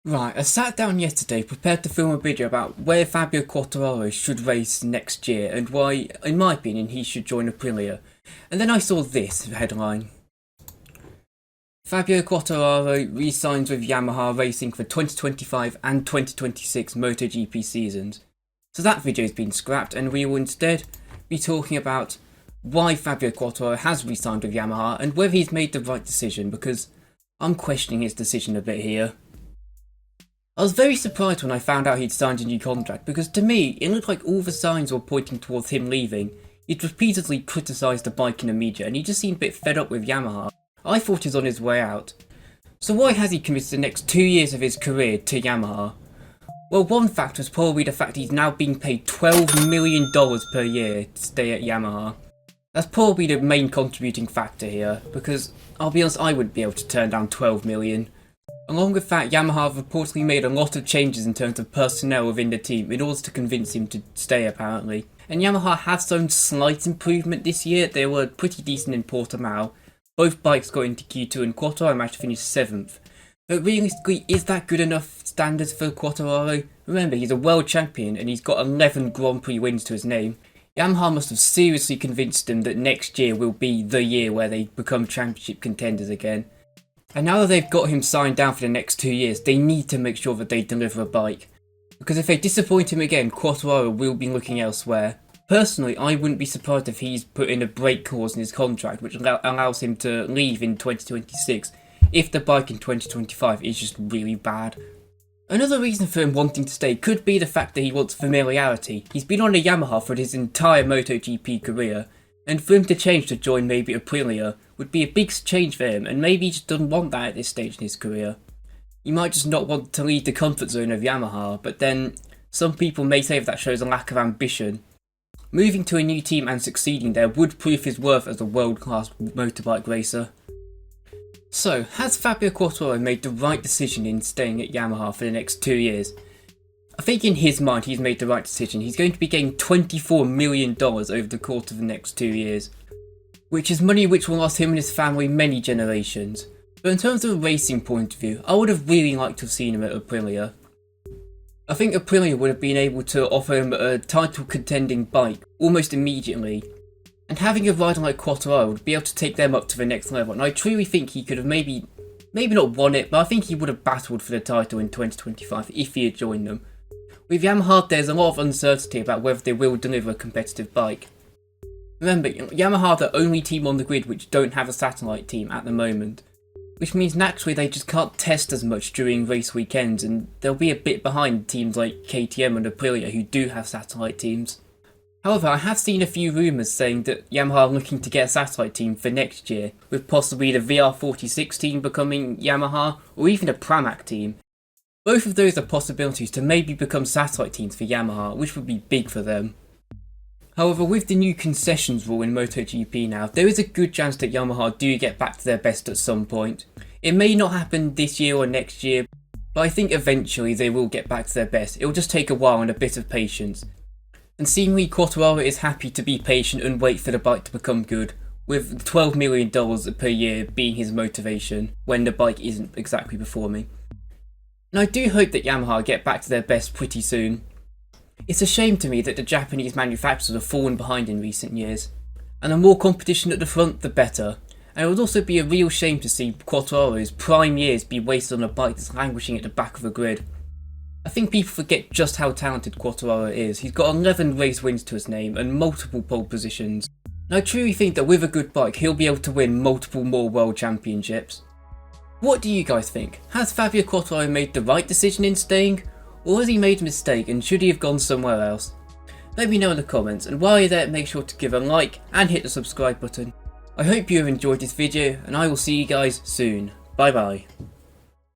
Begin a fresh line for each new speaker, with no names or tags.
Right, I sat down yesterday prepared to film a video about where Fabio Quartararo should race next year and why, in my opinion, he should join Aprilia. And then I saw this headline. Fabio Quartararo re-signs with Yamaha Racing for 2025 and 2026 MotoGP seasons. So that video has been scrapped and we will instead be talking about why Fabio Quartararo has re-signed with Yamaha and whether he's made the right decision, because I'm questioning his decision a bit here. I was very surprised when I found out he'd signed a new contract, because to me, it looked like all the signs were pointing towards him leaving. He'd repeatedly criticised the bike in the media, and he just seemed a bit fed up with Yamaha. I thought he was on his way out. So why has he committed the next 2 years of his career to Yamaha? Well, one factor is probably the fact he's now being paid $12 million per year to stay at Yamaha. That's probably the main contributing factor here, because I'll be honest, I wouldn't be able to turn down $12 million. Along with that, Yamaha have reportedly made a lot of changes in terms of personnel within the team in order to convince him to stay apparently. And Yamaha have shown slight improvement this year. They were pretty decent in Portimao. Both bikes got into Q2 and Quartararo managed to finish 7th. But realistically, is that good enough standards for Quartararo? Remember, he's a world champion and he's got 11 Grand Prix wins to his name. Yamaha must have seriously convinced him that next year will be the year where they become championship contenders again. And now that they've got him signed down for the next 2 years, they need to make sure that they deliver a bike. Because if they disappoint him again, Quartararo will be looking elsewhere. Personally, I wouldn't be surprised if he's put in a break clause in his contract, which allows him to leave in 2026, if the bike in 2025 is just really bad. Another reason for him wanting to stay could be the fact that he wants familiarity. He's been on a Yamaha for his entire MotoGP career, and for him to change to join maybe Aprilia would be a big change for him, and maybe he just doesn't want that at this stage in his career. He might just not want to leave the comfort zone of Yamaha, but then some people may say that shows a lack of ambition. Moving to a new team and succeeding there would prove his worth as a world-class motorbike racer. So, has Fabio Quartararo made the right decision in staying at Yamaha for the next 2 years? I think in his mind he's made the right decision. He's going to be getting $24 million over the course of the next 2 years, which is money which will last him and his family many generations. But in terms of a racing point of view, I would have really liked to have seen him at Aprilia. I think Aprilia would have been able to offer him a title contending bike almost immediately, and having a rider like Quartararo would be able to take them up to the next level, and I truly think he could have maybe not won it, but I think he would have battled for the title in 2025 if he had joined them. With Yamaha, there's a lot of uncertainty about whether they will deliver a competitive bike. Remember, Yamaha are the only team on the grid which don't have a satellite team at the moment, which means naturally they just can't test as much during race weekends, and they'll be a bit behind teams like KTM and Aprilia who do have satellite teams. However, I have seen a few rumours saying that Yamaha are looking to get a satellite team for next year, with possibly the VR46 team becoming Yamaha, or even a Pramac team. Both of those are possibilities to maybe become satellite teams for Yamaha, which would be big for them. However, with the new concessions rule in MotoGP now, there is a good chance that Yamaha do get back to their best at some point. It may not happen this year or next year, but I think eventually they will get back to their best. It will just take a while and a bit of patience. And seemingly Quartararo is happy to be patient and wait for the bike to become good, with $12 million per year being his motivation when the bike isn't exactly performing. And I do hope that Yamaha get back to their best pretty soon. It's a shame to me that the Japanese manufacturers have fallen behind in recent years, and the more competition at the front the better, and it would also be a real shame to see Quartararo's prime years be wasted on a bike that's languishing at the back of the grid. I think people forget just how talented Quartararo is. He's got 11 race wins to his name and multiple pole positions, and I truly think that with a good bike he'll be able to win multiple more world championships. What do you guys think? Has Fabio Quartararo made the right decision in staying? Or has he made a mistake and should he have gone somewhere else? Let me know in the comments, and while you're there make sure to give a like and hit the subscribe button. I hope you have enjoyed this video and I will see you guys soon. Bye bye.